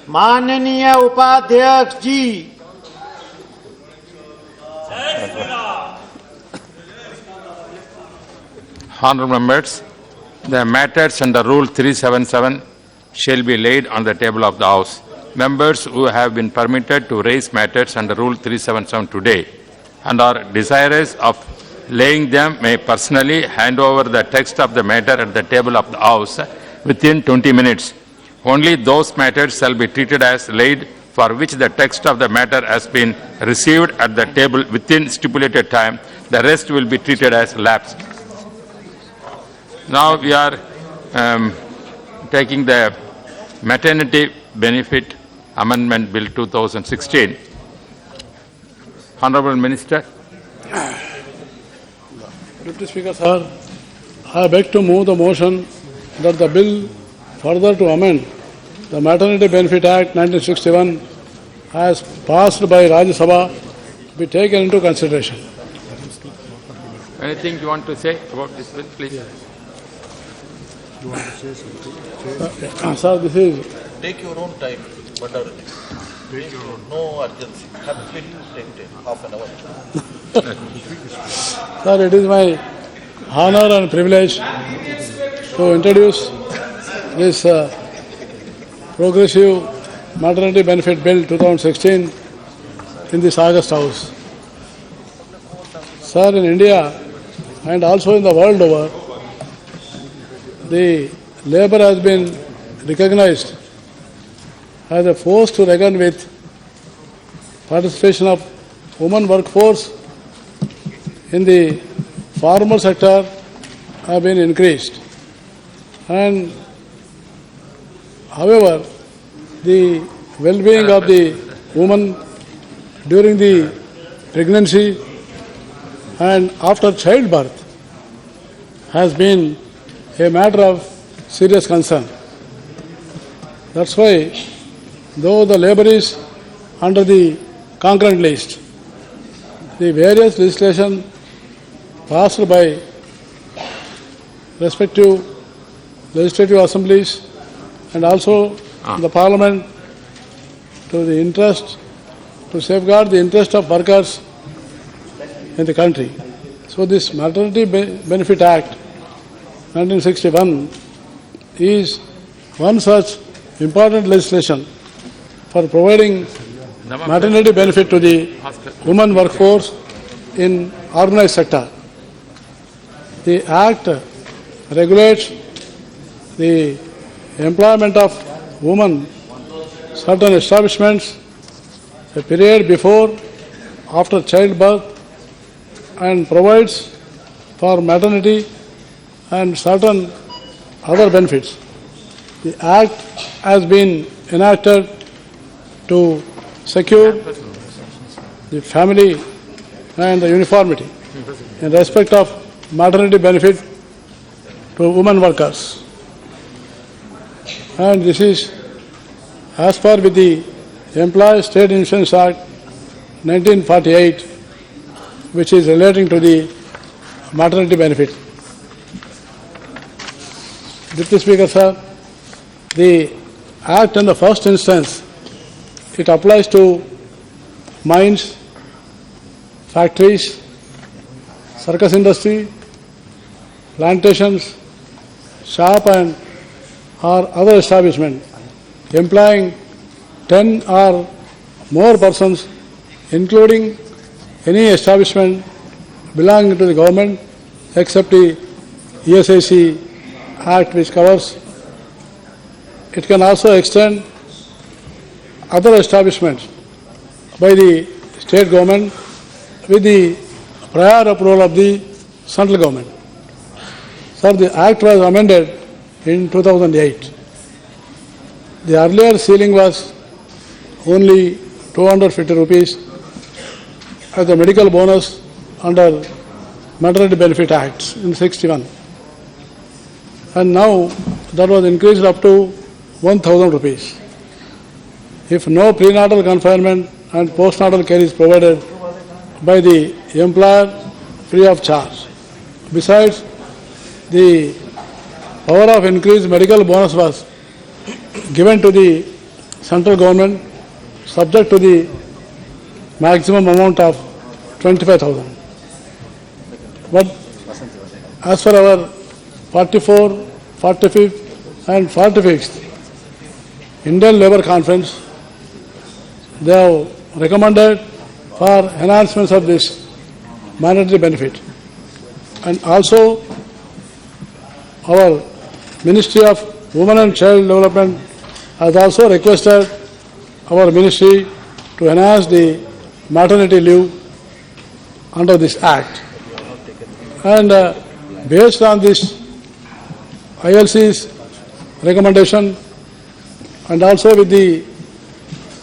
माननीय उपाध्यक्ष जी, Honourable members, the matters under Rule 377 shall be laid on the table of the House. Members who have been permitted to raise matters under Rule 377 today and are desirous of laying them may personally hand over the text of the matter at the table of the House within 20 minutes. Only those matters shall be treated as laid for which the text of the matter has been received at the table within stipulated time. The rest will be treated as lapsed. Now we are taking the Maternity Benefit Amendment Bill 2016. Honourable Minister. Deputy Speaker, sir, I beg to move the motion that the bill further to amend the Maternity Benefit Act 1961 as passed by Rajya Sabha be taken into consideration. Anything you want to say about this bill, please? You want to say something? Sir, this is... Take your own time, but take your own. No urgency. Happily take half an hour. Sir, it is my honor and privilege to introduce this Progressive Maternity Benefit Bill 2016 in this August House. Sir, in India and also in the world over, the labour has been recognized as a force to reckon with. Participation of women workforce in the formal sector have been increased. And however, the well-being of the woman during the pregnancy and after childbirth has been a matter of serious concern. That's why, though the labour is under the concurrent list, the various legislation passed by respective legislative assemblies and also the Parliament to safeguard the interest of workers in the country. So this Maternity Benefit Act 1961 is one such important legislation for providing maternity benefit to the women workforce in organized sector. The Act regulates the employment of women certain establishments a period before, after childbirth, and provides for maternity and certain other benefits. The Act has been enacted to secure the family and the uniformity in respect of maternity benefit to women workers. And this is as per with the Employees State Insurance Act 1948, which is relating to the maternity benefit. Deputy Speaker, sir, the Act in the first instance, it applies to mines, factories, circus industry, plantations, shop and or other establishment employing 10 or more persons, including any establishment belonging to the government except the ESIC Act which covers. It can also extend other establishments by the state government with the prior approval of the central government. Sir, the Act was amended in 2008. The earlier ceiling was only 250 rupees as a medical bonus under Maternity Benefit Acts in 61. And now that was increased up to 1,000 rupees. If no prenatal confinement and postnatal care is provided by the employer free of charge. Besides, the power of increased medical bonus was given to the central government subject to the maximum amount of 25,000. But as for our 44, 45th and 46th Indian Labour Conference, they have recommended for enhancements of this mandatory benefit. And also our Ministry of Women and Child Development has also requested our ministry to enhance the maternity leave under this act. And based on this ILC's recommendation and also with the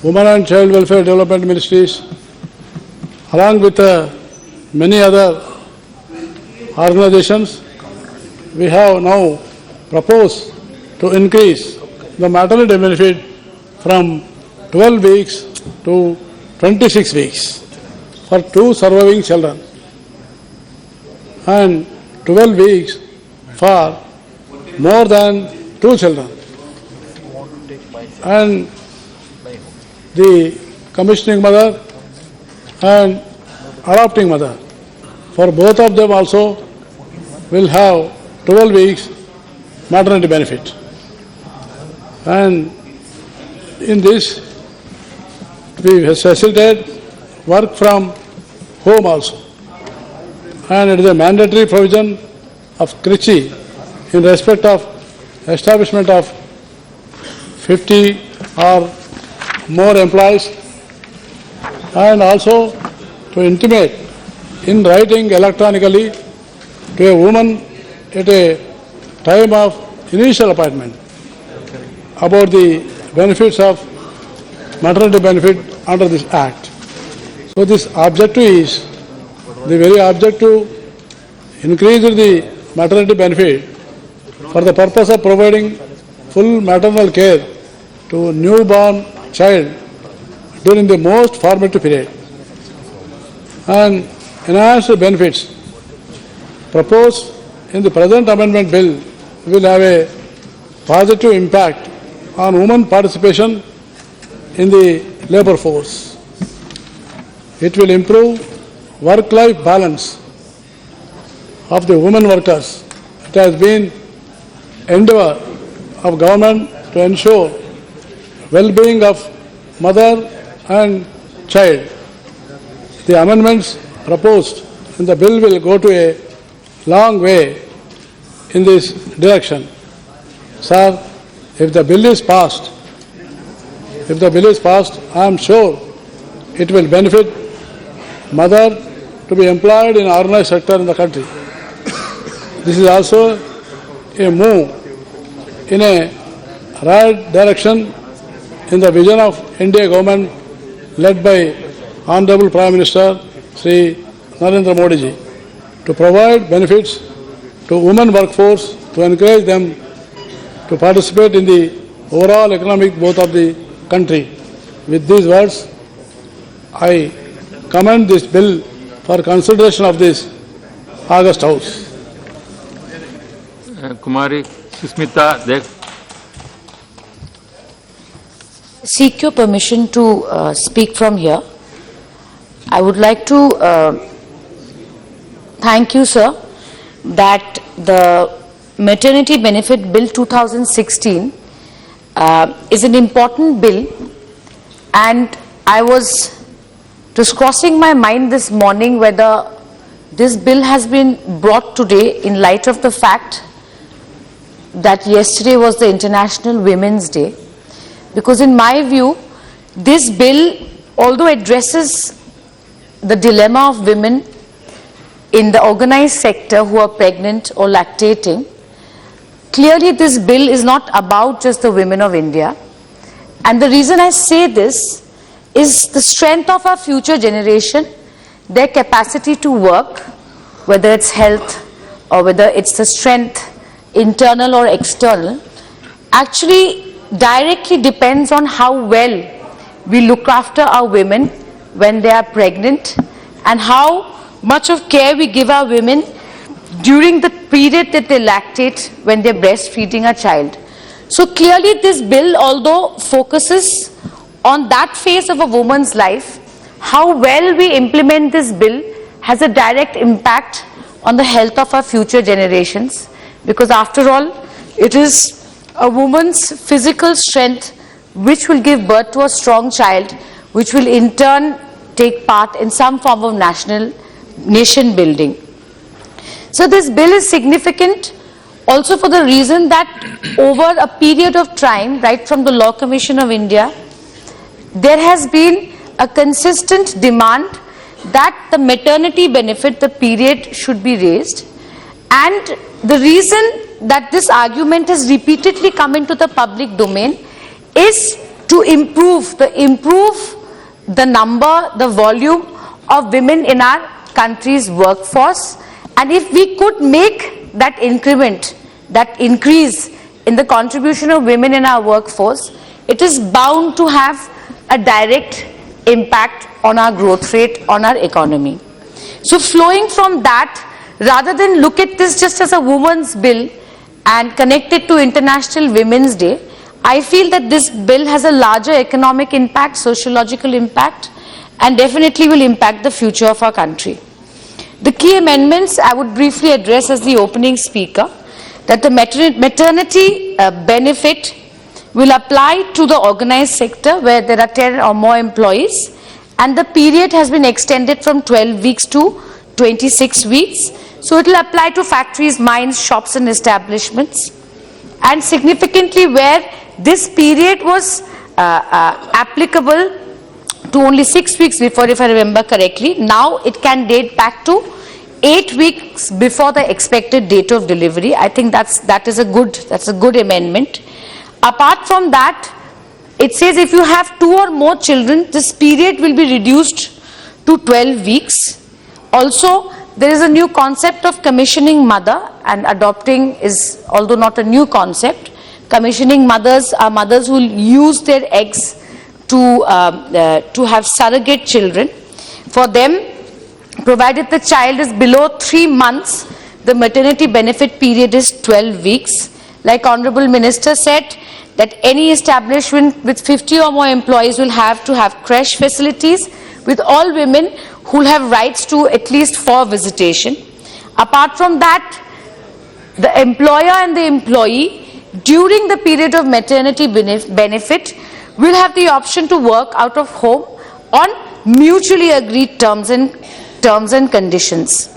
Women and Child Welfare Development Ministries, along with many other organizations, we have now proposed to increase the maternity benefit from 12 weeks to 26 weeks for 2 surviving children and 12 weeks for more than 2 children. And the commissioning mother and adopting mother, for both of them also will have 12 weeks maternity benefit. And in this, we facilitate work from home also. And it is a mandatory provision of Krichi in respect of establishment of 50 or more employees, and also to intimate in writing electronically to a woman at a time of initial appointment about the benefits of maternity benefit under this act. So this objective is, the very objective, increase the maternity benefit for the purpose of providing full maternal care to newborn child during the most formative period, and enhanced benefits proposed in the present amendment bill will have a positive impact on women participation in the labour force. It will improve work-life balance of the women workers. It has been endeavour of government to ensure well-being of mother and child. The amendments proposed in the bill will go to a long way in this direction. Sir, if the bill is passed, I am sure it will benefit mother to be employed in organized sector in the country. This is also a move in a right direction in the vision of India government led by Honorable Prime Minister Sri Narendra Modi ji to provide benefits to women workforce, to encourage them to participate in the overall economic growth of the country. With these words, I commend this bill for consideration of this August House. Kumari Susmita Dev. Seek your permission to speak from here. I would like to thank you, sir, that the Maternity Benefit Bill 2016 is an important bill, and I was just crossing my mind this morning whether this bill has been brought today in light of the fact that yesterday was the International Women's Day. Because in my view, this bill, although addresses the dilemma of women in the organized sector who are pregnant or lactating, clearly this bill is not about just the women of India. And the reason I say this is the strength of our future generation, their capacity to work, whether it's health or whether it's the strength, internal or external, actually directly depends on how well we look after our women when they are pregnant, and how much of care we give our women during the period that they lactate when they're breastfeeding a child. So clearly this bill, although focuses on that phase of a woman's life, how well we implement this bill has a direct impact on the health of our future generations, because after all, it is a woman's physical strength which will give birth to a strong child, which will in turn take part in some form of nation building. So this bill is significant also for the reason that over a period of time, right from the Law Commission of India, there has been a consistent demand that the maternity benefit, the period, should be raised. And the reason that this argument has repeatedly come into the public domain is to improve the number, the volume of women in our country's workforce. And if we could make that increment, that increase in the contribution of women in our workforce, it is bound to have a direct impact on our growth rate, on our economy. So flowing from that, rather than look at this just as a woman's bill and connect it to International Women's Day, I feel that this bill has a larger economic impact, sociological impact, and definitely will impact the future of our country. The key amendments I would briefly address as the opening speaker, that the maternity benefit will apply to the organized sector where there are 10 or more employees, and the period has been extended from 12 weeks to 26 weeks. So it will apply to factories, mines, shops and establishments. And significantly, where this period was applicable to only 6 weeks before, if I remember correctly, now it can date back to 8 weeks before the expected date of delivery. I think that's a good amendment. Apart from that, it says if you have 2 or more children, this period will be reduced to 12 weeks. Also, there is a new concept of commissioning mother, and adopting is, although not a new concept, commissioning mothers are mothers who will use their eggs to have surrogate children. For them, provided the child is below 3 months, the maternity benefit period is 12 weeks. Like Honorable Minister said, that any establishment with 50 or more employees will have to have creche facilities with all women who will have rights to at least 4 visitation. Apart from that, the employer and the employee during the period of maternity benefit will have the option to work out of home on mutually agreed terms and conditions.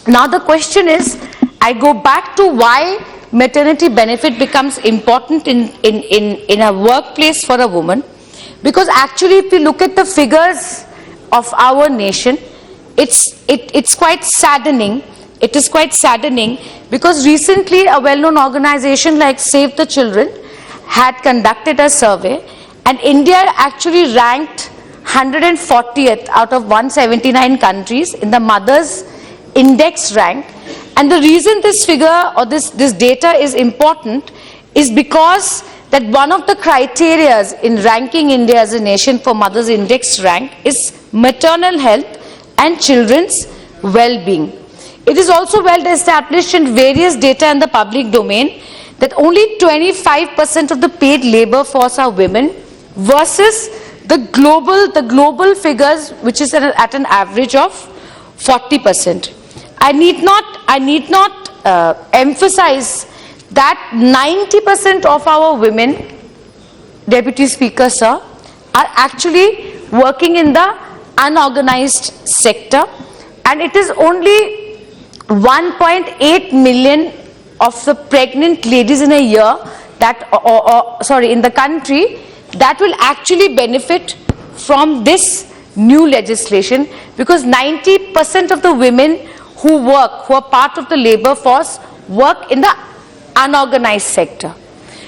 Now the question is, I go back to why maternity benefit becomes important in a workplace for a woman, because actually if we look at the figures of our nation, it's quite saddening. It is quite saddening because recently a well-known organization like Save the Children had conducted a survey, and India actually ranked 140th out of 179 countries in the Mothers Index rank. And the reason this figure or this data is important is because that one of the criteria in ranking India as a nation for Mothers Index rank is maternal health and children's well-being. It is also well established in various data in the public domain that only 25% of the paid labor force are women versus the global figures, which is at an average of 40%. I need not emphasize that 90% of our women, Deputy Speaker sir, are actually working in the unorganized sector, and it is only 1.8 million of the pregnant ladies in a year that, in the country, that will actually benefit from this new legislation, because 90% of the women who are part of the labor force, work in the unorganized sector.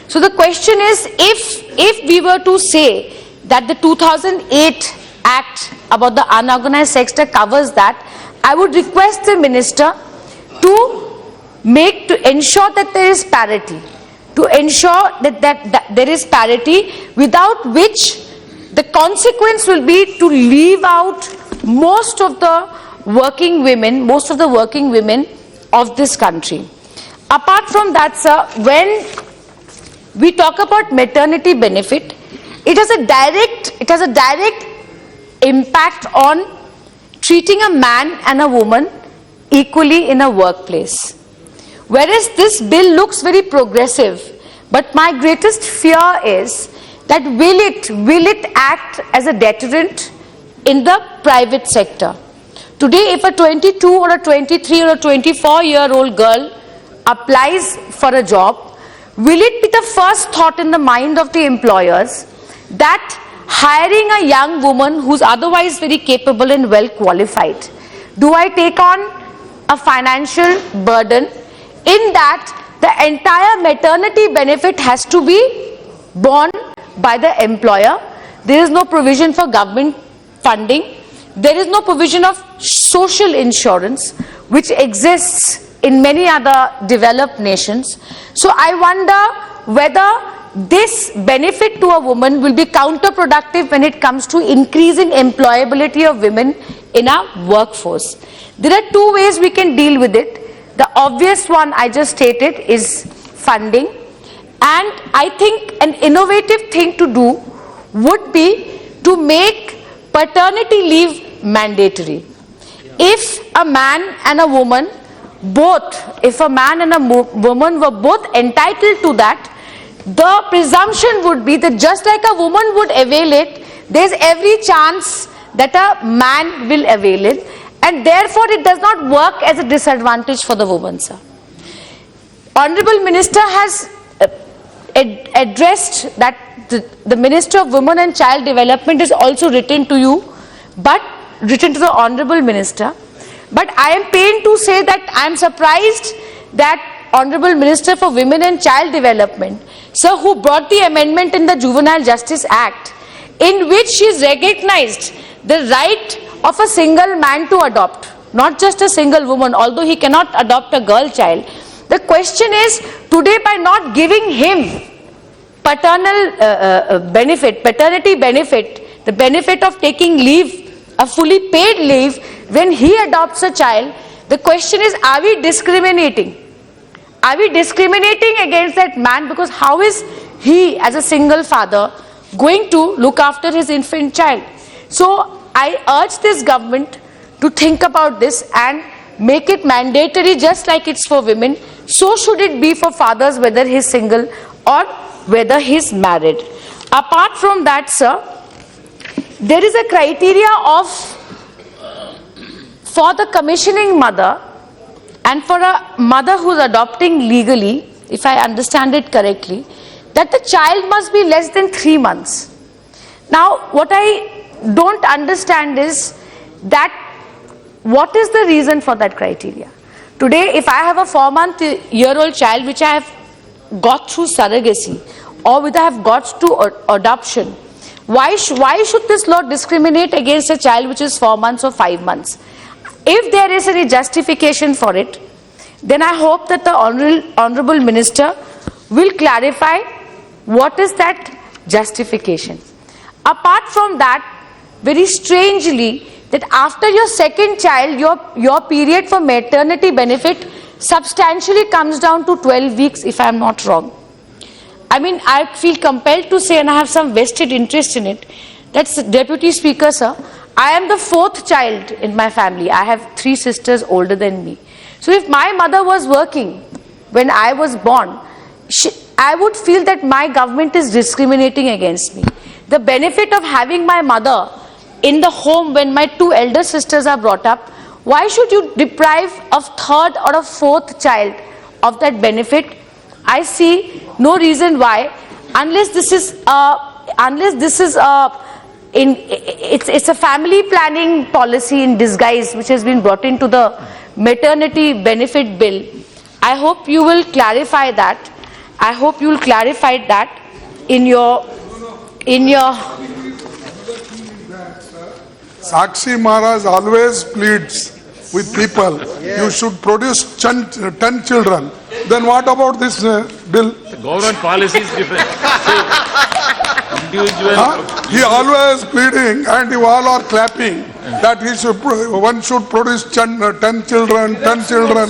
So the question is, if we were to say that the 2008 Act about the unorganized sector covers that, I would request the Minister to ensure that there is parity, to ensure that there is parity, without which the consequence will be to leave out most of the working women of this country. Apart from that, sir, we talk about maternity benefit, it has a direct impact on treating a man and a woman equally in a workplace. Whereas this bill looks very progressive, but my greatest fear is that will it act as a deterrent in the private sector? Today, if a 22 or a 23 or a 24-year-old girl applies for a job, will it be the first thought in the mind of the employers that hiring a young woman who's otherwise very capable and well qualified, do I take on a financial burden in that the entire maternity benefit has to be borne by the employer? There is no provision for government funding. There is no provision of social insurance which exists in many other developed nations. So I wonder whether this benefit to a woman will be counterproductive when it comes to increasing employability of women in our workforce. There are two ways we can deal with it. The obvious one I just stated is funding, and I think an innovative thing to do would be to make paternity leave mandatory. If a man and a woman were both entitled to that, the presumption would be that just like a woman would avail it, there's every chance that a man will avail it, and therefore it does not work as a disadvantage for the woman, sir. Honorable Minister has addressed that the Minister of Women and Child Development is also written to you, but written to the Honorable Minister. But I am pained to say that I am surprised that Honorable Minister for Women and Child Development, sir, who brought the amendment in the Juvenile Justice Act, in which she has recognized the right of a single man to adopt, not just a single woman, although he cannot adopt a girl child. The question is, today by not giving him paternal paternity benefit, the benefit of taking leave, a fully paid leave when he adopts a child, the question is, are we discriminating? Are we discriminating against that man? Because how is he as a single father going to look after his infant child? So I urge this government to think about this and make it mandatory just like it's for women. So should it be for fathers, whether he's single or whether he's married. Apart from that, sir, there is a criteria for the commissioning mother and for a mother who's adopting legally, if I understand it correctly, that the child must be less than 3 months. Now, what I don't understand is that what is the reason for that criteria? Today, if I have a 4-month-year-old child which I have got through surrogacy or which I have got to adoption, why should this law discriminate against a child which is 4 months or 5 months? If there is any justification for it, then I hope that the Honorable Minister will clarify what is that justification. Apart from that, very strangely, that after your second child, your period for maternity benefit substantially comes down to 12 weeks, if I am not wrong. I mean, I feel compelled to say, and I have some vested interest in it, that's Deputy Speaker, sir, I am the 4th child in my family. I have 3 sisters older than me. So if my mother was working when I was born, I would feel that my government is discriminating against me. The benefit of having my mother in the home when my 2 elder sisters are brought up, why should you deprive a 3rd or a 4th child of that benefit? I see no reason why, unless this is it's a family planning policy in disguise which has been brought into the maternity benefit bill. I hope you will clarify that. I hope you will clarify that in your Sakshi Maharaj always pleads with people, you should produce 10 children. Then what about this bill? The government policy is different. Individual. He always pleading and you all are clapping that one should produce 10 children, 10 children.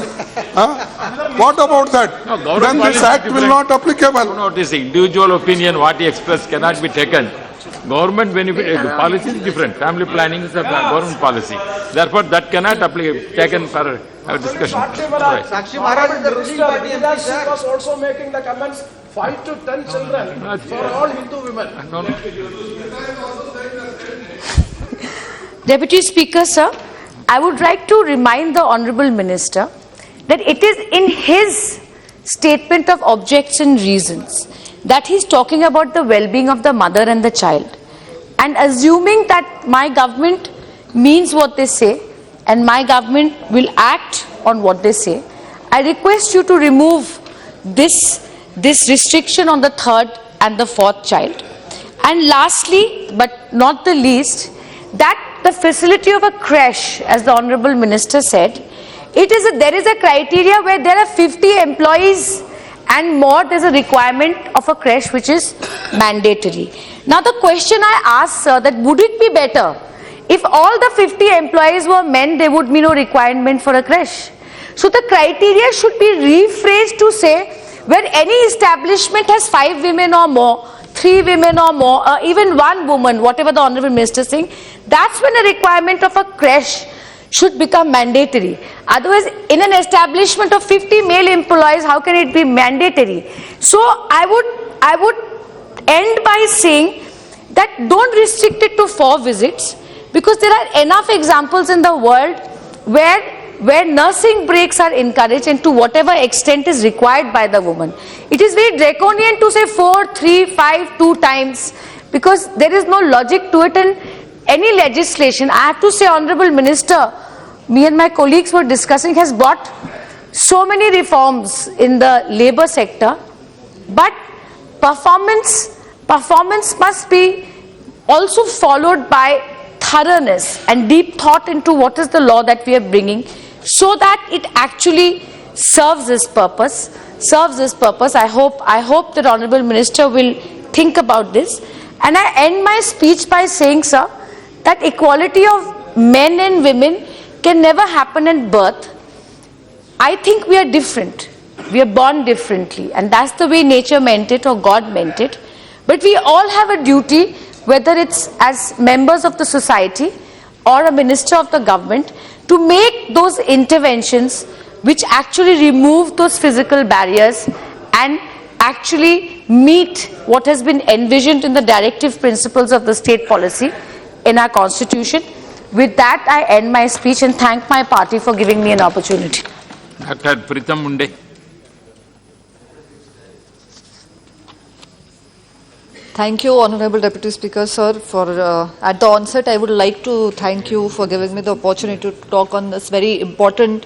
What about that? No, government Then this policy act is will different. not applicable. No, this individual opinion, what he expressed cannot be taken. Government benefit policy is different. Family planning is a government policy. Therefore, that cannot be taken for our discussion. Right. Sakshi Maharaj is the ruling party MP, sir. She was also making the comments, 5 to 10 children for all Hindu women. No, no. Deputy Speaker, sir, I would like to remind the Honourable Minister that it is in his statement of objects and reasons that he's talking about the well-being of the mother and the child. And assuming that my government means what they say and my government will act on what they say, I request you to remove this restriction on the third and the fourth child. And lastly, but not the least, that the facility of a creche, as the Honourable Minister said, there is a criteria where there are 50 employees and more, there's a requirement of a creche which is mandatory. Now the question I ask, sir, that would it be better if all the 50 employees were men, there would be no requirement for a creche? So the criteria should be rephrased to say where any establishment has 5 women or more, 3 women or more, or even 1 woman, whatever the Honourable Minister is saying, that's when a requirement of a creche should become mandatory. Otherwise, in an establishment of 50 male employees, how can it be mandatory? So I would end by saying that don't restrict it to 4 visits, because there are enough examples in the world where nursing breaks are encouraged and to whatever extent is required by the woman. It is very draconian to say 4, 3, 5, 2 times, because there is no logic to it in any legislation. I have to say, Honourable Minister, me and my colleagues were discussing, has brought so many reforms in the labour sector, but performance must be also followed by thoroughness and deep thought into what is the law that we are bringing, so that it actually serves its purpose. I hope that Honourable Minister will think about this. And I end my speech by saying, sir, that equality of men and women can never happen at birth. I think we are different. We are born differently, and that's the way nature meant it or God meant it. But we all have a duty, whether it's as members of the society or a minister of the government, to make those interventions which actually remove those physical barriers and actually meet what has been envisioned in the directive principles of the state policy in our constitution. With that, I end my speech and thank my party for giving me an opportunity. Dr. Pritam Munde. Thank you, Honourable Deputy Speaker, sir. At the onset, I would like to thank you for giving me the opportunity to talk on this very important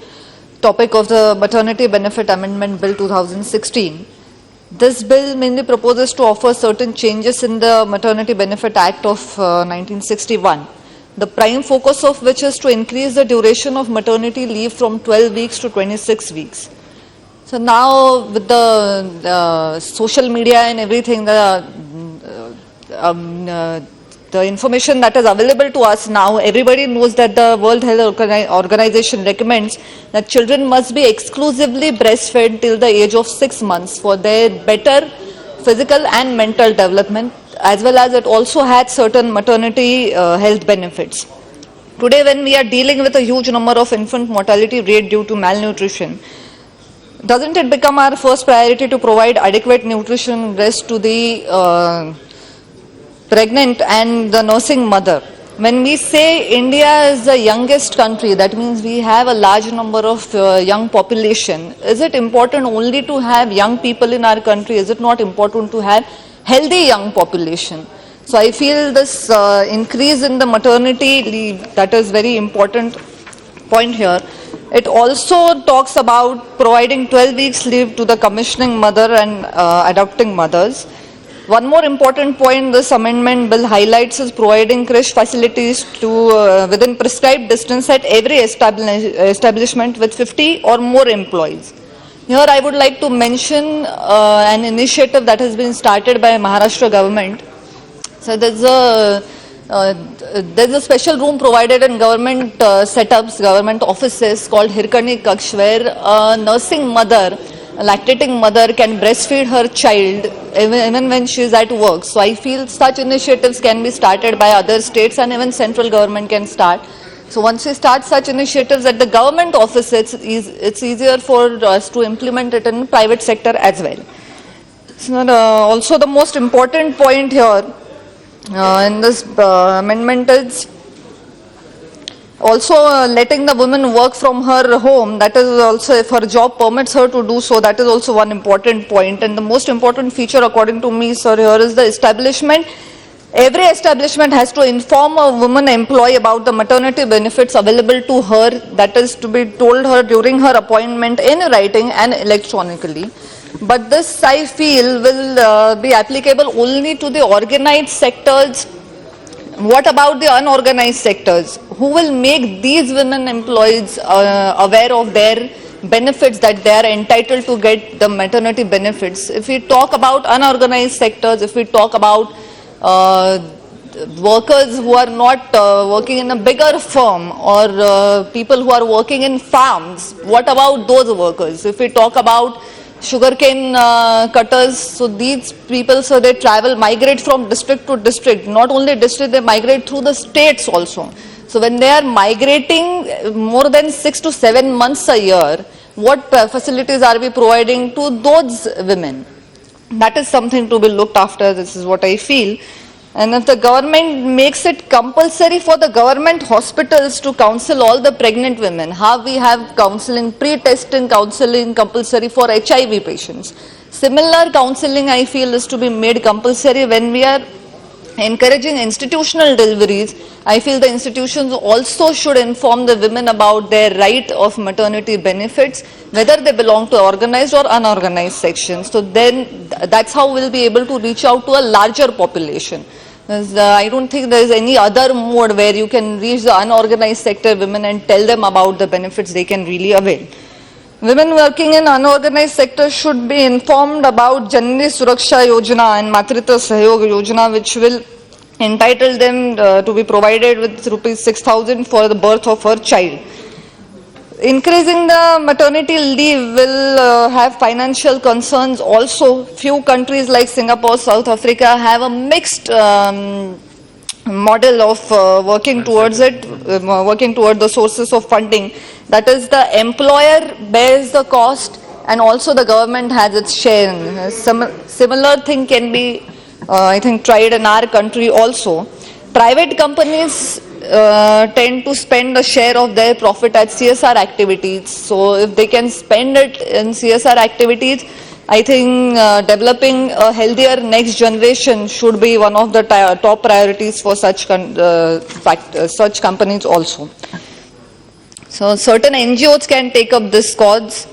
topic of the Maternity Benefit Amendment Bill 2016. This bill mainly proposes to offer certain changes in the Maternity Benefit Act of 1961. The prime focus of which is to increase the duration of maternity leave from 12 weeks to 26 weeks. So now with the social media and everything, the information that is available to us now, everybody knows that the World Health Organization recommends that children must be exclusively breastfed till the age of 6 months for their better physical and mental development, as well as it also had certain maternity health benefits. Today, when we are dealing with a huge number of infant mortality rate due to malnutrition, doesn't it become our first priority to provide adequate nutrition and rest to the pregnant and the nursing mother? When we say India is the youngest country, that means we have a large number of young population. Is it important only to have young people in our country? Is it not important to have healthy young population? So I feel this increase in the maternity leave, that is very important point here. It also talks about providing 12 weeks leave to the commissioning mother and adopting mothers. One more important point this amendment bill highlights is providing creche facilities to within prescribed distance at every establishment with 50 or more employees. Here I would like to mention an initiative that has been started by Maharashtra government. So there's a there's a special room provided in government setups, government offices called Hirkani Kaksh, where a nursing mother, a lactating mother can breastfeed her child even when she is at work. So I feel such initiatives can be started by other states, and even central government can start. So once we start such initiatives at the government offices, it's easier for us to implement it in private sector as well. So also the most important point here in this amendment is also letting the woman work from her home. That is also, if her job permits her to do so, that is also one important point. And the most important feature according to me, sir, here is the establishment. Every establishment has to inform a woman employee about the maternity benefits available to her. That is to be told her during her appointment in writing and electronically. But this, I feel, will be applicable only to the organized sectors. What about the unorganized sectors? Who will make these women employees aware of their benefits, that they are entitled to get the maternity benefits? If we talk about unorganized sectors, if we talk about workers who are not working in a bigger firm, or people who are working in farms, what about those workers? If we talk about sugarcane cutters, so these people, so they travel, migrate from district to district, not only district, they migrate through the states also. So when they are migrating more than 6 to 7 months a year, what facilities are we providing to those women? That is something to be looked after. This is what I feel. And if the government makes it compulsory for the government hospitals to counsel all the pregnant women, how we have counseling, pre-testing counseling compulsory for HIV patients. Similar counseling, I feel, is to be made compulsory when we are encouraging institutional deliveries. I feel the institutions also should inform the women about their right of maternity benefits, whether they belong to organized or unorganized sections. So then that's how we'll be able to reach out to a larger population. I don't think there is any other mode where you can reach the unorganized sector women and tell them about the benefits they can really avail. Women working in unorganized sector should be informed about Janani Suraksha Yojana and Matritva Sahyog Yojana, which will entitle them to be provided with rupees 6,000 for the birth of her child. Increasing the maternity leave will have financial concerns also. Few countries like Singapore, South Africa have a mixed model of working towards it, working toward the sources of funding. That is, the employer bears the cost and also the government has its share. Similar thing can be, I think, tried in our country also. Private companies tend to spend a share of their profit at CSR activities. So if they can spend it in CSR activities, I think developing a healthier next generation should be one of the top priorities for such companies also. So certain NGOs can take up this cause.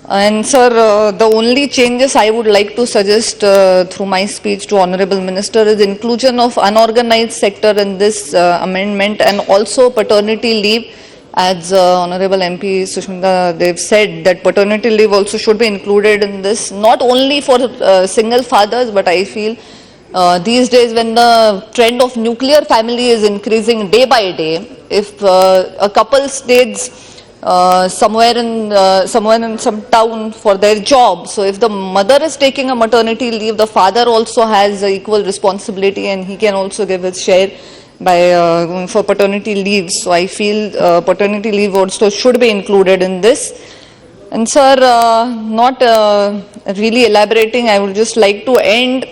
And sir, the only changes I would like to suggest through my speech to Honorable Minister is inclusion of unorganized sector in this amendment, and also paternity leave. As Honorable MP Sushmita, they've said that paternity leave also should be included in this, not only for single fathers, but I feel these days when the trend of nuclear family is increasing day by day, if a couple stays somewhere in some town for their job, so if the mother is taking a maternity leave, the father also has equal responsibility and he can also give his share by going for paternity leave. So I feel paternity leave also should be included in this. And sir, not really elaborating, I would just like to end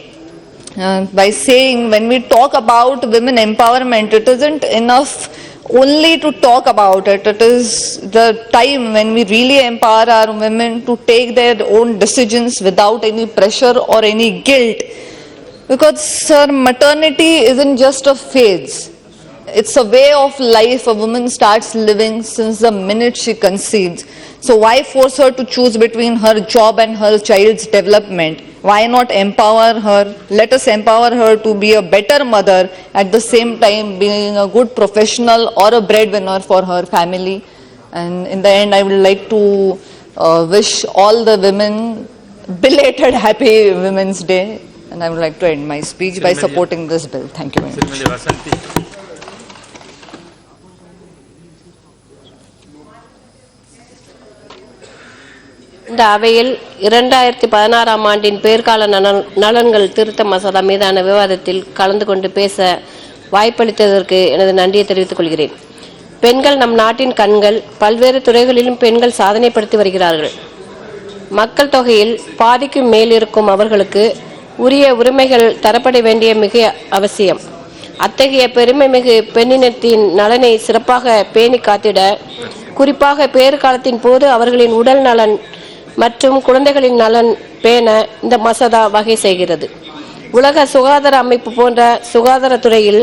by saying, when we talk about women empowerment, it isn't enough only to talk about it. It is the time when we really empower our women to take their own decisions without any pressure or any guilt. Because, sir, maternity isn't just a phase. It's a way of life a woman starts living since the minute she conceives. So why force her to choose between her job and her child's development? Why not empower her? Let us empower her to be a better mother, at the same time being a good professional or a breadwinner for her family. And in the end, I would like to wish all the women belated Happy Women's Day. And I would like to end my speech by supporting this bill. Thank you very much. இந்த அவையில் 2016ஆம் ஆண்டின் பேர்கால நலன்கள் திருத்த மசோதா மீதான விவாதத்தில் கலந்து கொண்டு பேச வாய்ப்பளித்ததற்கு எனது நன்றியை தெரிவித்துக் கொள்கிறேன். பெண்கள் நம் நாட்டின் கண்கள். பல்வேறு துறைகளிலும் பெண்கள் சாதனைப்படுத்தி வருகிறார்கள். மக்கள் தொகையில் பாதிக்கும் மேல் இருக்கும் அவர்களுக்கு உரிய உரிமைகள் தரப்பட வேண்டிய மிக அவசியம். அத்தகைய பெருமைமிகு பெண்ணினத்தின் நலனை சிறப்பாக பேணி காத்திட, குறிப்பாக பேறுகாலத்தின் போது அவர்களின் உடல் நலன் மற்றும் குழந்தைகளின் நலன் பேண இந்த மசோதா வகை செய்கிறது. உலக சுகாதார அமைப்பு போன்ற சுகாதாரத்துறையில்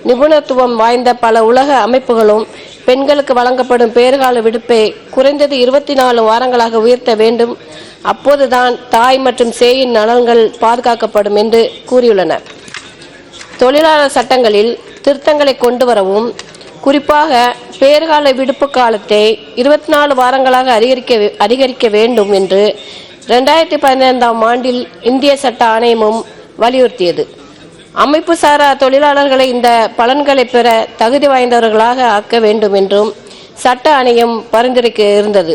நிபுணத்துவம் வாய்ந்த பல உலக அமைப்புகளும் பெண்களுக்கு வழங்கப்படும் பேறுகால விடுப்பை குறைந்தது 24 வாரங்களாக உயர்த்த வேண்டும். அப்போதுதான் தாய் மற்றும் சேயின் நலன்கள் பாதுகாக்கப்படும் என்று கூறியுள்ளன. தொழிலாளர் சட்டங்களில் திருத்தங்களை கொண்டு வரவும், குறிப்பாக பேறுகால விடுப்பு காலத்தை 24 வாரங்களாக அதிகரிக்க வேண்டும் என்று 2015ஆம் ஆண்டில் இந்திய சட்ட ஆணையமும் வலியுறுத்தியது. அமைப்பு சாரா தொழிலாளர்களை இந்த பலன்களை பெற தகுதி வாய்ந்தவர்களாக ஆக்க வேண்டும் என்றும் சட்ட ஆணையம் பரிந்துரைக்க இருந்தது.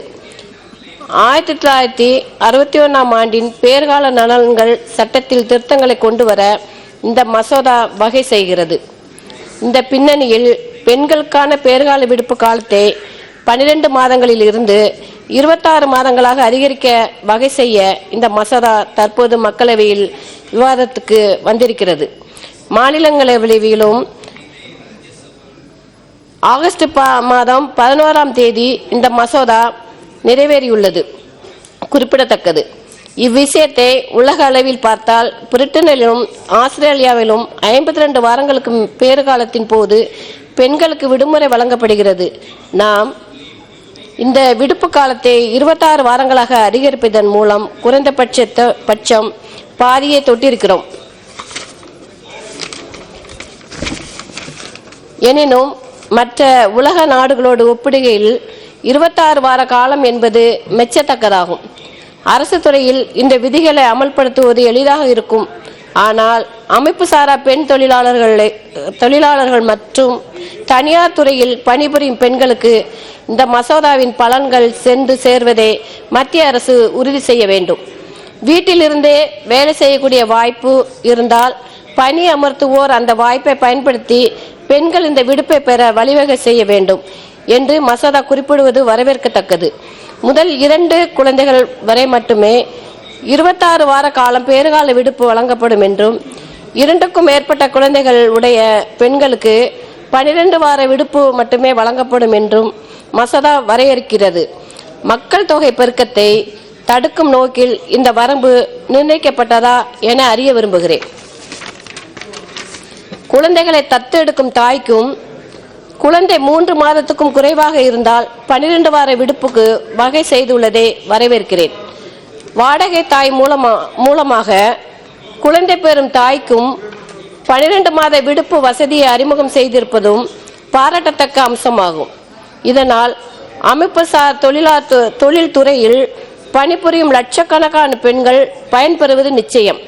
1961ஆம் ஆண்டின் பேறுகால நலன்கள் சட்டத்தில் திருத்தங்களை கொண்டு வர இந்த மசோதா வகை செய்கிறது. இந்த பின்னணியில் பெண்களுக்கான பேறுகால விடுப்பு காலத்தை 12 மாதங்களில் இருந்து 26 மாதங்களாக அதிகரிக்க வகை செய்ய இந்த மசோதா தற்போது மக்களவையில் விவாதத்துக்கு வந்திருக்கிறது. மாநிலங்களவையிலும் ஆகஸ்ட் மாதம் 11ஆம் தேதி இந்த மசோதா நிறைவேறியுள்ளது குறிப்பிடத்தக்கது. இவ்விஷயத்தை உலக அளவில் பார்த்தால் பிரிட்டனிலும் ஆஸ்திரேலியாவிலும் 52 வாரங்களுக்கு பேறுகாலத்தின் போது பெண்களுக்கு விடுமுறை வழங்கப்படுகிறது. நாம் இந்த விடுப்பு காலத்தை 26 வாரங்களாக அதிகரிப்பதன் மூலம் குறைந்தபட்சம் பாதியை தொட்டிருக்கிறோம். எனினும் மற்ற உலக நாடுகளோடு ஒப்பிடுகையில் 26 வார காலம் என்பது மெச்சத்தக்கதாகும். அரசு துறையில் இந்த விதிகளை அமல்படுத்துவது எளிதாக இருக்கும். ஆனால் அமைப்பு சாரா பெண் தொழிலாளர்கள் மற்றும் தனியார் துறையில் பணிபுரியும் பெண்களுக்கு இந்த மசோதாவின் பலன்கள் சென்று சேர்வதை மத்திய அரசு உறுதி செய்ய வேண்டும். வீட்டிலிருந்தே வேலை செய்யக்கூடிய வாய்ப்பு இருந்தால் பணி அமர்த்துவோர் அந்த வாய்ப்பை பயன்படுத்தி பெண்கள் இந்த விடுப்பை பெற வழிவகை செய்ய வேண்டும் என்று மசோதா குறிப்பிடுவது வரவேற்கத்தக்கது. முதல் 2 குழந்தைகள் வரை மட்டுமே 26 வார காலம் பேறுகால விடுப்பு வழங்கப்படும் என்றும், 2க்கும் மேற்பட்ட குழந்தைகள் உடைய பெண்களுக்கு 12 வார விடுப்பு மட்டுமே வழங்கப்படும் என்றும் மசோதா வரையறுக்கிறது. மக்கள் தொகை பெருக்கத்தை தடுக்கும் நோக்கில் இந்த வரம்பு நிர்ணயிக்கப்பட்டதா என அறிய விரும்புகிறேன். குழந்தைகளை தத்தெடுக்கும் தாய்க்கும் குழந்தை 3 மாதத்துக்கும் குறைவாக இருந்தால் 12 வார விடுப்புக்கு வகை செய்துள்ளதை வரவேற்கிறேன். வாடகை தாய் மூலமாக குழந்தை பெறும் தாய்க்கும் 12 மாத விடுப்பு வசதியை அறிமுகம் செய்திருப்பதும் பாராட்டத்தக்க அம்சமாகும். இதனால் அமைப்புசார் தொழில்துறையில் பணிபுரியும் லட்சக்கணக்கான பெண்கள் பயன்பெறுவது நிச்சயம்.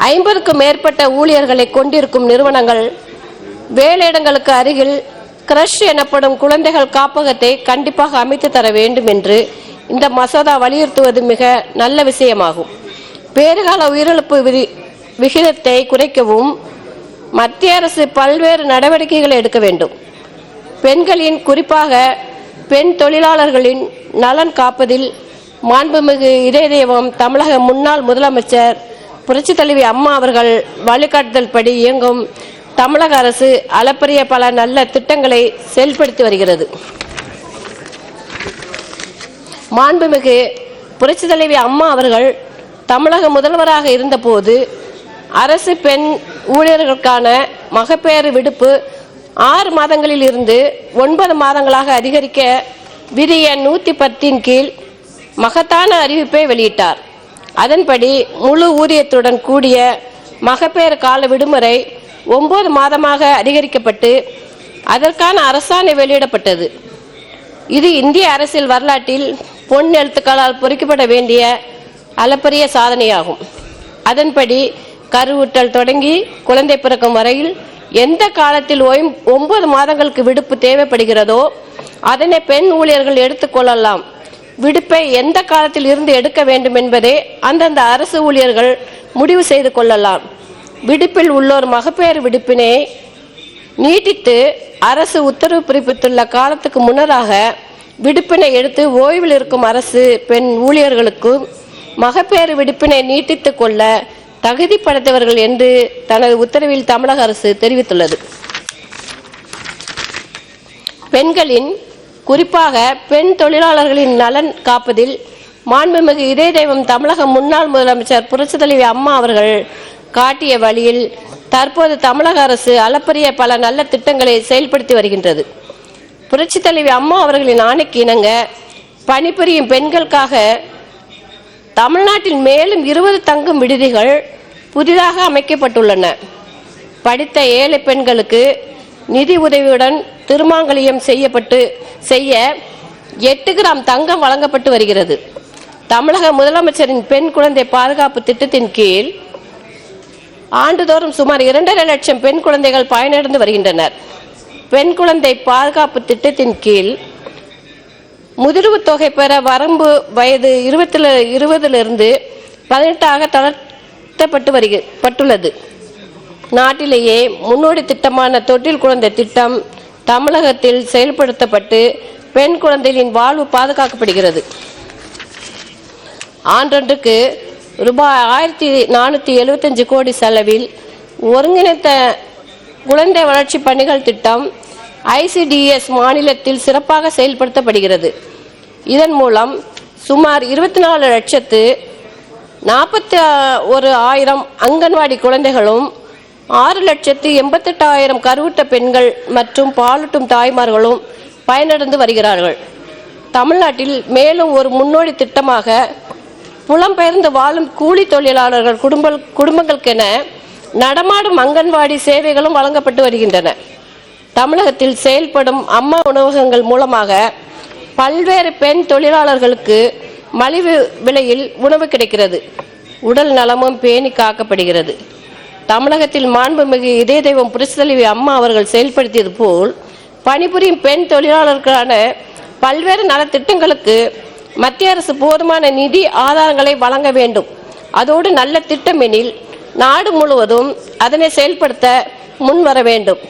50க்கும் மேற்பட்ட ஊழியர்களை கொண்டிருக்கும் நிறுவனங்கள் வேலையிடங்களுக்கு அருகில் கிரஷ் எனப்படும் குழந்தைகள் காப்பகத்தை கண்டிப்பாக அமைத்து தர வேண்டும் என்று இந்த மசோதா வலியுறுத்துவது மிக நல்ல விஷயமாகும். பேறுகால உயிரிழப்பு விகிதத்தை குறைக்கவும் மத்திய அரசு பல்வேறு நடவடிக்கைகளை எடுக்க வேண்டும். பெண்களின், குறிப்பாக பெண் தொழிலாளர்களின் நலன் காப்பதில் மாண்புமிகு இதய தெய்வம் தமிழக முன்னாள் முதலமைச்சர் புரட்சி தலைவி அம்மா அவர்கள் வழிகாட்டுதல் படி இயங்கும் தமிழக அரசு அளப்பரிய பல நல்ல திட்டங்களை செயல்படுத்தி வருகிறது. மாண்புமிகு புரட்சி தலைவி அம்மா அவர்கள் தமிழக முதல்வராக இருந்தபோது அரசு பெண் ஊழியர்களுக்கான மகப்பேறு விடுப்பு 6 மாதங்களில் இருந்து 9 மாதங்களாக அதிகரிக்க விதி எண் 110 கீழ் மகத்தான அறிவிப்பை வெளியிட்டார். அதன்படி முழு ஊதியத்துடன் கூடிய மகப்பேறு கால விடுமுறை 9 மாதமாக அதிகரிக்கப்பட்டு அதற்கான அரசாணை வெளியிடப்பட்டது. இது இந்திய அரசியல் வரலாற்றில் பொன் எழுத்துக்களால் பொறிக்கப்பட வேண்டிய அளப்பரிய சாதனையாகும். அதன்படி கருவுற்றல் தொடங்கி குழந்தை பிறக்கும் வரையில் எந்த காலத்தில் 9 மாதங்களுக்கு விடுப்பு தேவைப்படுகிறதோ அதனை பெண் ஊழியர்கள் எடுத்துக்கொள்ளலாம். விடுப்பை எந்த காலத்தில் இருந்து எடுக்க வேண்டும் என்பதை அந்தந்த அரசு ஊழியர்கள் முடிவு செய்து கொள்ளலாம். விடுப்பில் உள்ளோர் மகப்பேறு விடுப்பினை நீட்டித்து அரசு உத்தரவு பிறப்பித்துள்ள காலத்துக்கு முன்னராக விடுப்பினை எடுத்து ஓய்வில் இருக்கும் அரசு பெண் ஊழியர்களுக்கு மகப்பேறு விடுப்பினை நீட்டித்துக் கொள்ள தகுதி படைத்தவர்கள் என்று தனது உத்தரவில் தமிழக அரசு தெரிவித்துள்ளது. பெண்களின் குறிப்பாக பெண் தொழிலாளர்களின் நலன் காப்பதில் மாண்புமிகு இதய தெய்வம் தமிழக முன்னாள் முதலமைச்சர் புரட்சித் தலைவி அம்மா அவர்கள் காட்டிய வழியில் தற்போது தமிழக அரசு அளப்பரிய பல நல்ல திட்டங்களை செயல்படுத்தி வருகின்றது. புரட்சித் தலைவி அம்மா அவர்களின் ஆணைக்கு இணங்க பணிபுரியும் பெண்களுக்காக தமிழ்நாட்டில் மேலும் 20 தங்கும் விடுதிகள் புதிதாக அமைக்கப்பட்டுள்ளன. படித்த ஏழை பெண்களுக்கு நிதி உதவியுடன் திருமாங்கல்யம் செய்ய 8 கிராம் தங்கம் வழங்கப்பட்டு வருகிறது. தமிழக முதலமைச்சரின் பெண் குழந்தை பாதுகாப்பு திட்டத்தின் கீழ் ஆண்டுதோறும் சுமார் 2.5 லட்சம் பெண் குழந்தைகள் பயனடைந்து வருகின்றனர். பெண் குழந்தை பாதுகாப்பு திட்டத்தின் கீழ் முதிர்வு தொகை பெற வரம்பு வயது 20 18 தளர்த்தப்பட்டுள்ளது. நாட்டிலேயே முன்னோடி திட்டமான தொட்டில் குழந்தை திட்டம் தமிழகத்தில் செயல்படுத்தப்பட்டு பெண் குழந்தைகளின் வாழ்வு பாதுகாக்கப்படுகிறது. ஆண்டொன்றுக்கு ரூபாய் 1475 கோடி செலவில் ஒருங்கிணைந்த குழந்தை வளர்ச்சி பணிகள் திட்டம் ICDS மாநிலத்தில் சிறப்பாக செயல்படுத்தப்படுகிறது. இதன் மூலம் சுமார் 24,41,000 அங்கன்வாடி குழந்தைகளும் 6,88,000 கருவுற்ற பெண்கள் மற்றும் பாலூட்டும் தாய்மார்களும் பயனடைந்து வருகிறார்கள். தமிழ்நாட்டில் மேலும் ஒரு முன்னோடி திட்டமாக புலம்பெயர்ந்து வாழும் கூலி தொழிலாளர்கள் குடும்பங்களுக்கென நடமாடும் அங்கன்வாடி சேவைகளும் வழங்கப்பட்டு வருகின்றன. தமிழகத்தில் செயல்படும் அம்மா உணவகங்கள் மூலமாக பல்வேறு பெண் தொழிலாளர்களுக்கு மலிவு விலையில் உணவு கிடைக்கிறது. உடல் நலமும் பேணி காக்கப்படுகிறது. தமிழகத்தில் மாண்புமிகு இதய தெய்வம் புரட்சித் தலைவி அம்மா அவர்கள் செயல்படுத்தியது போல் பணிபுரியும் பெண் தொழிலாளர்களுக்கான பல்வேறு நலத்திட்டங்களுக்கு மத்திய அரசு போதுமான நிதி ஆதாரங்களை வழங்க வேண்டும். அதோடு நல்ல திட்டம் எனில் நாடு முழுவதும் அதனை செயல்படுத்த முன்வர வேண்டும்.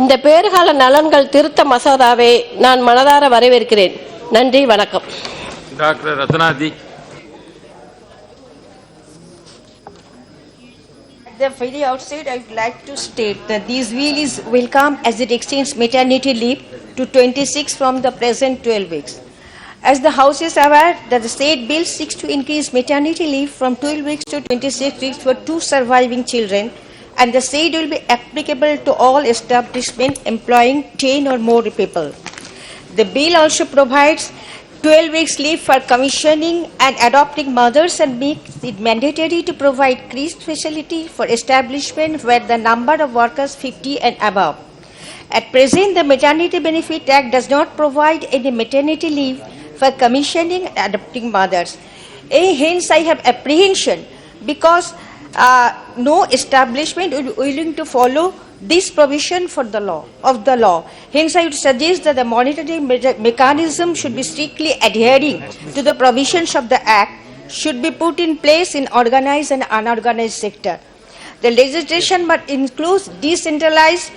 இந்த பேறுகால நலன்கள் திருத்த மசோதாவை நான் மனதார வரவேற்கிறேன். நன்றி, வணக்கம். Doctor ரத்னாஜி. At the very outset, I would like to state that these bill is welcome as it extends maternity leave to 26 from the present 12 weeks. As the House is aware that the state bill seeks to increase maternity leave from 12 weeks to 26 weeks for 2 surviving children, and the state will be applicable to all establishments employing 10 or more people. The bill also provides 12 weeks leave for commissioning and adopting mothers and makes it mandatory to provide increased facility for establishment where the number of workers 50 and above. At present, the Maternity Benefit Act does not provide any maternity leave for commissioning and adopting mothers. Hence, I have apprehension because no establishment will be willing to follow this provision for the law. Hence, I would suggest that the monitoring mechanism should be strictly adhering to the provisions of the Act should be put in place in organized and unorganized sector. The legislation must include decentralized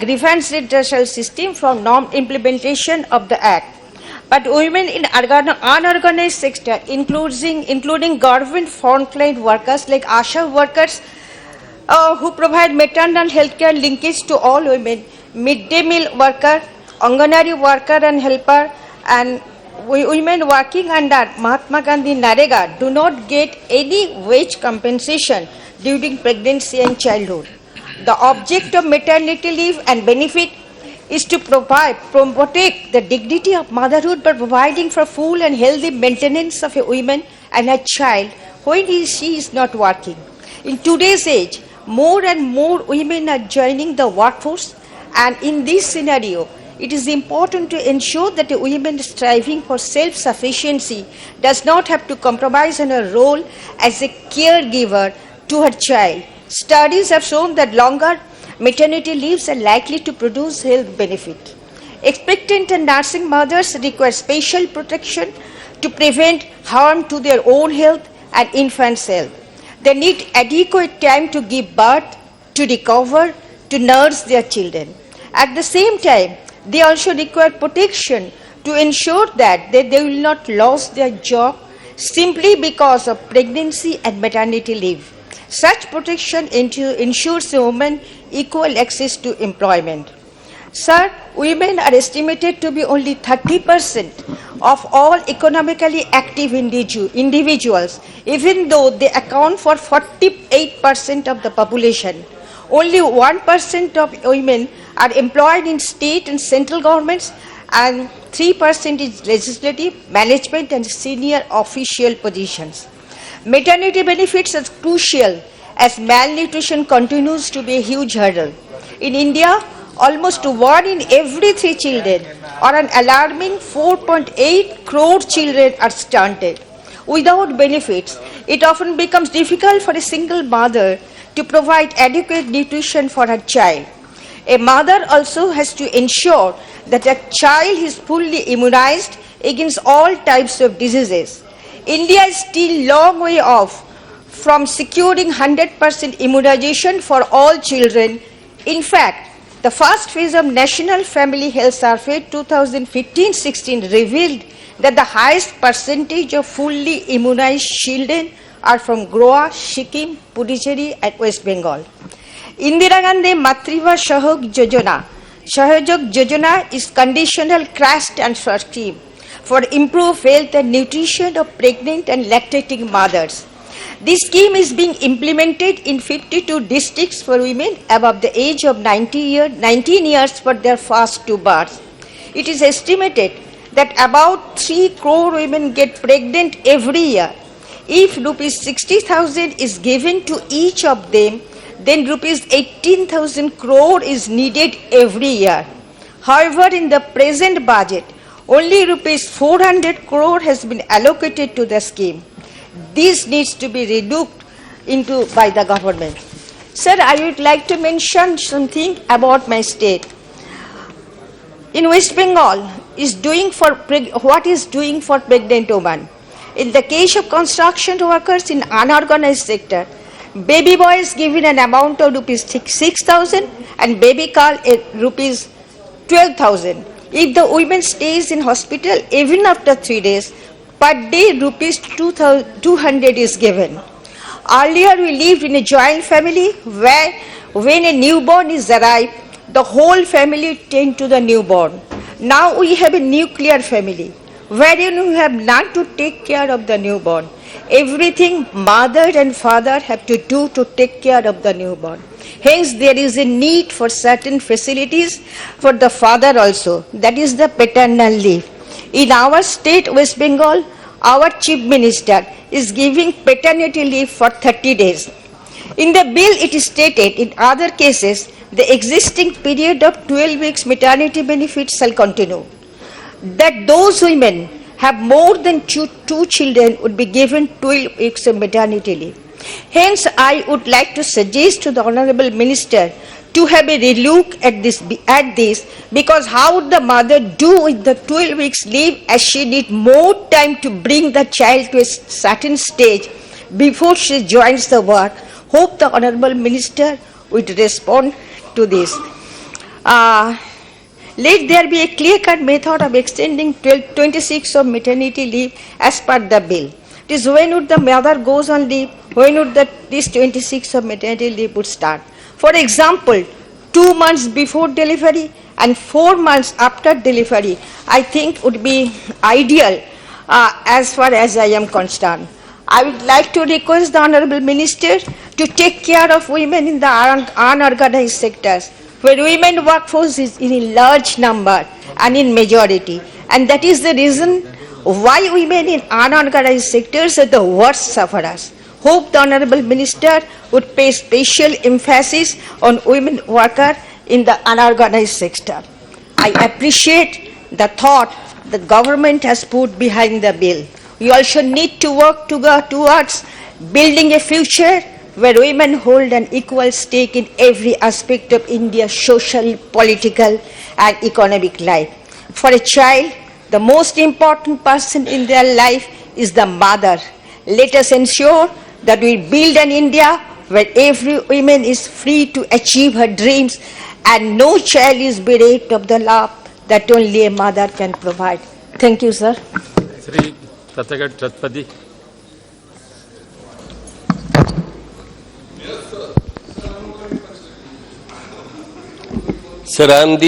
grievance redressal system from non-implementation of the Act. But women in unorganized sector, including government frontline workers like ASHA workers, who provide maternal health care linkage to all women, midday meal worker, Anganwadi worker and helper, and women working under Mahatma Gandhi Narega do not get any wage compensation during pregnancy and childhood. The object of maternity leave and benefit is to protect the dignity of motherhood by providing for full and healthy maintenance of a woman and a child when she is not working. In today's age, more and more women are joining the workforce, and in this scenario, it is important to ensure that a woman striving for self-sufficiency does not have to compromise on her role as a caregiver to her child. Studies have shown that longer maternity leaves are likely to produce health benefit. Expectant and nursing mothers require special protection to prevent harm to their own health and infant's health. They need adequate time to give birth, to recover, to nurse their children. At the same time, they also require protection to ensure that they will not lose their job simply because of pregnancy and maternity leave. Such protection ensures a woman equal access to employment. Sir, women are estimated to be only 30% of all economically active individuals, even though they account for 48% of the population. Only 1% of women are employed in state and central governments, and 3% is legislative, management and senior official positions. Maternity benefits are crucial as malnutrition continues to be a huge hurdle. In India, almost 1 in every 3 children, or an alarming 4.8 crore children, are stunted. Without benefits, it often becomes difficult for a single mother to provide adequate nutrition for her child. A mother also has to ensure that her child is fully immunized against all types of diseases. India is still long way off from securing 100% immunization for all children. In fact, the first phase of National Family Health Survey 2015-16 revealed that the highest percentage of fully immunized children are from Goa, Sikkim, Puducherry and West Bengal. Indira Gandhi Matriva Sahayog Jojana is conditional cash transfer scheme for improved health and nutrition of pregnant and lactating mothers. This scheme is being implemented in 52 districts for women above the age of 19 years for their first 2 births. It is estimated that about 3 crore women get pregnant every year. If rupees 60,000 is given to each of them, then rupees 18,000 crore is needed every year. However, in the present budget, only rupees 400 crore has been allocated to the scheme. This needs to be reduced by the government. Sir, I would like to mention something about my state. In West Bengal, what is doing for pregnant women. In the case of construction workers in unorganized sector, baby boy is given an amount of rupees 6,000 and baby girl rupees 12,000. If the woman stays in hospital even after 3 days, per day rupees 200 is given. Earlier we lived in a joint family where when a newborn is arrived, the whole family tend to the newborn. Now we have a nuclear family wherein we have none to take care of the newborn. Everything mother and father have to do to take care of the newborn. Hence there is a need for certain facilities for the father also, that is the paternal leave. In our state, West Bengal, our Chief Minister is giving paternity leave for 30 days. In the bill it is stated, in other cases, the existing period of 12 weeks maternity benefits shall continue. That those women have more than two children would be given 12 weeks of maternity leave. Hence, I would like to suggest to the Honourable Minister to have a relook at this, because how would the mother do with the 12 weeks leave, as she need more time to bring the child to a certain stage before she joins the work. Hope the Honourable Minister would respond to this. Let there be a clear-cut method of extending 26 of maternity leave as per the bill. It is when would the mother goes on leave, when would this 26 of maternity leave would start. For example, 2 months before delivery and 4 months after delivery, I think would be ideal as far as I am concerned. I would like to request the Honourable Minister to take care of women in the unorganized sectors, where women workforce is in a large number and in majority. And that is the reason why women in unorganized sectors are the worst sufferers. Hope the Honourable Minister would pay special emphasis on women workers in the unorganized sector. I appreciate the thought the government has put behind the bill. We also need to work towards building a future where women hold an equal stake in every aspect of India's social, political, and economic life. For a child, the most important person in their life is the mother. Let us ensure that we build an India where every woman is free to achieve her dreams and no child is bereft of the love that only a mother can provide. Thank you, sir. Sri Tatagat Chatpadi. Sir, I am the